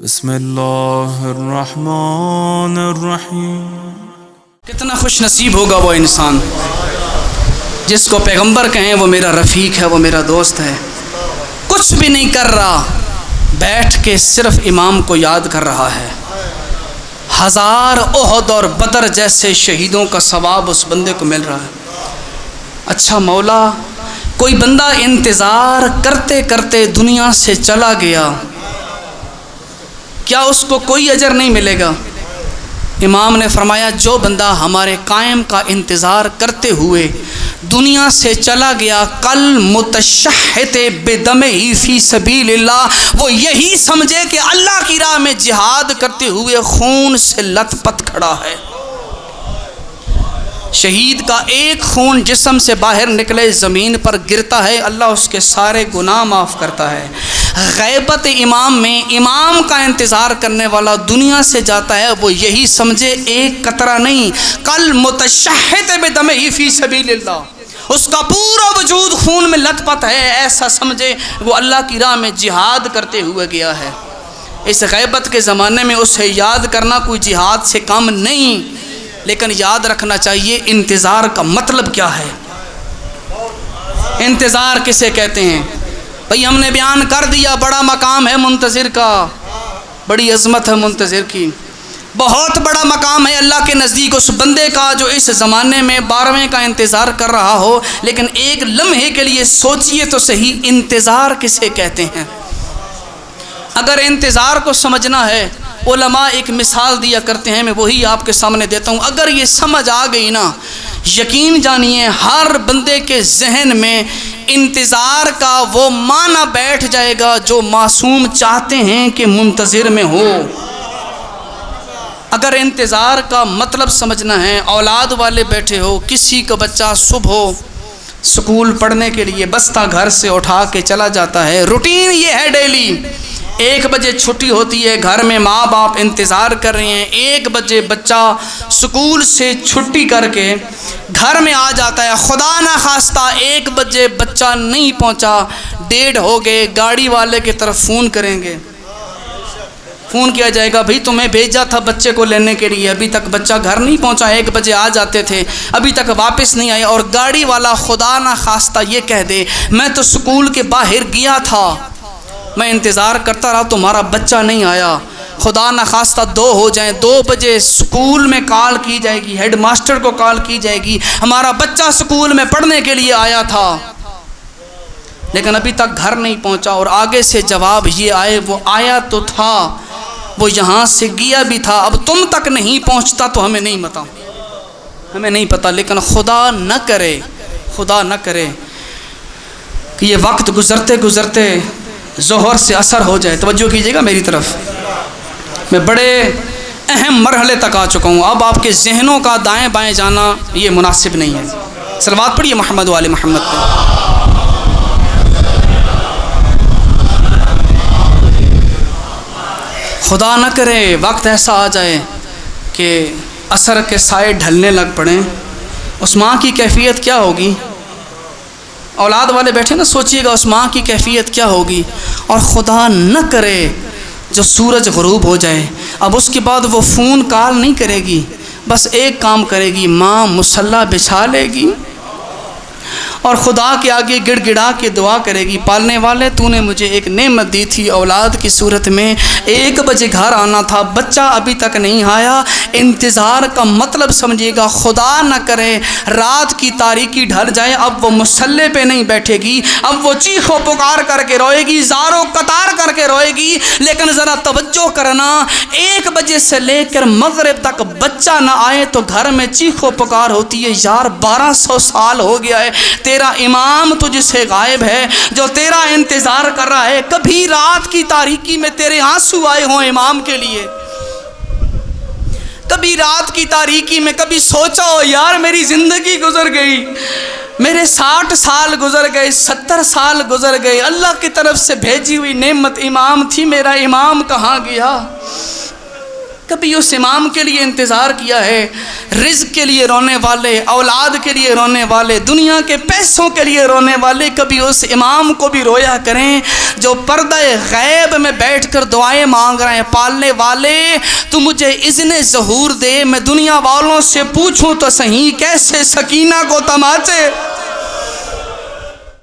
بسم اللہ الرحمن الرحیم۔ کتنا خوش نصیب ہوگا وہ انسان جس کو پیغمبر کہیں وہ میرا رفیق ہے، وہ میرا دوست ہے، کچھ بھی نہیں کر رہا، بیٹھ کے صرف امام کو یاد کر رہا ہے۔ ہزار احد اور بدر جیسے شہیدوں کا ثواب اس بندے کو مل رہا ہے۔ اچھا مولا، کوئی بندہ انتظار کرتے کرتے دنیا سے چلا گیا، کیا اس کو کوئی اجر نہیں ملے گا؟ امام نے فرمایا جو بندہ ہمارے قائم کا انتظار کرتے ہوئے دنیا سے چلا گیا، کل متشہد بدمہ فی سبیل اللہ، وہ یہی سمجھے کہ اللہ کی راہ میں جہاد کرتے ہوئے خون سے لت پت کھڑا ہے۔ شہید کا ایک خون جسم سے باہر نکلے زمین پر گرتا ہے، اللہ اس کے سارے گناہ معاف کرتا ہے۔ غیبت امام میں امام کا انتظار کرنے والا دنیا سے جاتا ہے، وہ یہی سمجھے ایک قطرہ نہیں، کل متشہد بدمہ فی سبیل اللہ، اس کا پورا وجود خون میں لت پت ہے، ایسا سمجھے وہ اللہ کی راہ میں جہاد کرتے ہوئے گیا ہے۔ اس غیبت کے زمانے میں اسے یاد کرنا کوئی جہاد سے کم نہیں، لیکن یاد رکھنا چاہیے انتظار کا مطلب کیا ہے۔ انتظار کسے کہتے ہیں؟ بھئی ہم نے بیان کر دیا، بڑا مقام ہے منتظر کا، بڑی عظمت ہے منتظر کی، بہت بڑا مقام ہے اللہ کے نزدیک اس بندے کا جو اس زمانے میں 12ویں کا انتظار کر رہا ہو، لیکن ایک لمحے کے لیے سوچئے تو صحیح، انتظار کسے کہتے ہیں؟ اگر انتظار کو سمجھنا ہے، علماء ایک مثال دیا کرتے ہیں، میں وہی آپ کے سامنے دیتا ہوں۔ اگر یہ سمجھ آ گئی نا، یقین جانیے ہر بندے کے ذہن میں انتظار کا وہ معنی بیٹھ جائے گا جو معصوم چاہتے ہیں کہ منتظر میں ہو۔ اگر انتظار کا مطلب سمجھنا ہے، اولاد والے بیٹھے ہو، کسی کا بچہ صبح سکول پڑھنے کے لیے بستہ گھر سے اٹھا کے چلا جاتا ہے، روٹین یہ ہے ڈیلی 1 بجے چھٹی ہوتی ہے، گھر میں ماں باپ انتظار کر رہے ہیں، 1 بجے بچہ سکول سے چھٹی کر کے گھر میں آ جاتا ہے، خدا نہ خواستہ 1 بجے بچہ نہیں پہنچا، 1:30 ہو گئے، گاڑی والے کی طرف فون کریں گے، فون کیا جائے گا، بھئی تمہیں بھیجا تھا بچے کو لینے کے لیے، ابھی تک بچہ گھر نہیں پہنچا، 1 بجے آ جاتے تھے، ابھی تک واپس نہیں آئے، اور گاڑی والا خدا نہ خواستہ یہ کہہ دے میں تو سکول کے باہر گیا تھا، میں انتظار کرتا رہا تمہارا بچہ نہیں آیا، خدا نہ خواستہ 2 ہو جائیں، 2 بجے سکول میں کال کی جائے گی، ہیڈ ماسٹر کو کال کی جائے گی، ہمارا بچہ سکول میں پڑھنے کے لیے آیا تھا لیکن ابھی تک گھر نہیں پہنچا، اور آگے سے جواب یہ آئے وہ آیا تو تھا، وہ یہاں سے گیا بھی تھا، اب تم تک نہیں پہنچتا تو ہمیں نہیں پتا، لیکن خدا نہ کرے کہ یہ وقت گزرتے گزرتے ظہر سے اثر ہو جائے۔ توجہ کیجئے گا میری طرف، میں بڑے اہم مرحلے تک آ چکا ہوں، اب آپ کے ذہنوں کا دائیں بائیں جانا یہ مناسب نہیں ہے۔ صلوات پڑھیے محمد و آل محمد پہ۔ خدا نہ کرے وقت ایسا آ جائے کہ اثر کے سائے ڈھلنے لگ پڑیں، اس ماں کی کیفیت کیا ہوگی؟ اولاد والے بیٹھے نا، سوچئے گا اس ماں کی کیفیت کیا ہوگی۔ اور خدا نہ کرے جو سورج غروب ہو جائے، اب اس کے بعد وہ فون کال نہیں کرے گی، بس ایک کام کرے گی، ماں مصلی بچھا لے گی اور خدا کے آگے گڑ گڑا کے دعا کرے گی، پالنے والے تو نے مجھے ایک نعمت دی تھی اولاد کی صورت میں، 1 بجے گھر آنا تھا، بچہ ابھی تک نہیں آیا۔ انتظار کا مطلب سمجھیے گا، خدا نہ کرے رات کی تاریکی ڈھل جائے، اب وہ مصلی پہ نہیں بیٹھے گی، اب وہ چیخ و پکار کر کے روئے گی، زار و قطار کر کے روئے گی، لیکن ذرا توجہ کرنا، 1 بجے سے لے کر مغرب تک بچہ نہ آئے تو گھر میں چیخ و پکار ہوتی ہے، یار 1200 سال ہو گیا ہے تیرا امام تجھ سے غائب ہے، جو تیرا انتظار کر رہا ہے، کبھی رات کی تاریکی میں تیرے آنسو آئے ہوں امام کے لیے؟ کبھی رات کی تاریکی میں کبھی سوچا ہو یار میری زندگی گزر گئی، میرے 60 سال گزر گئے، 70 سال گزر گئے، اللہ کی طرف سے بھیجی ہوئی نعمت امام تھی، میرا امام کہاں گیا؟ کبھی اس امام کے لیے انتظار کیا ہے؟ رزق کے لیے رونے والے، اولاد کے لیے رونے والے، دنیا کے پیسوں کے لیے رونے والے، کبھی اس امام کو بھی رویا کریں جو پردہ غیب میں بیٹھ کر دعائیں مانگ رہے ہیں، پالنے والے تو مجھے اذن ظہور دے، میں دنیا والوں سے پوچھوں تو صحیح کیسے سکینہ کو تماچے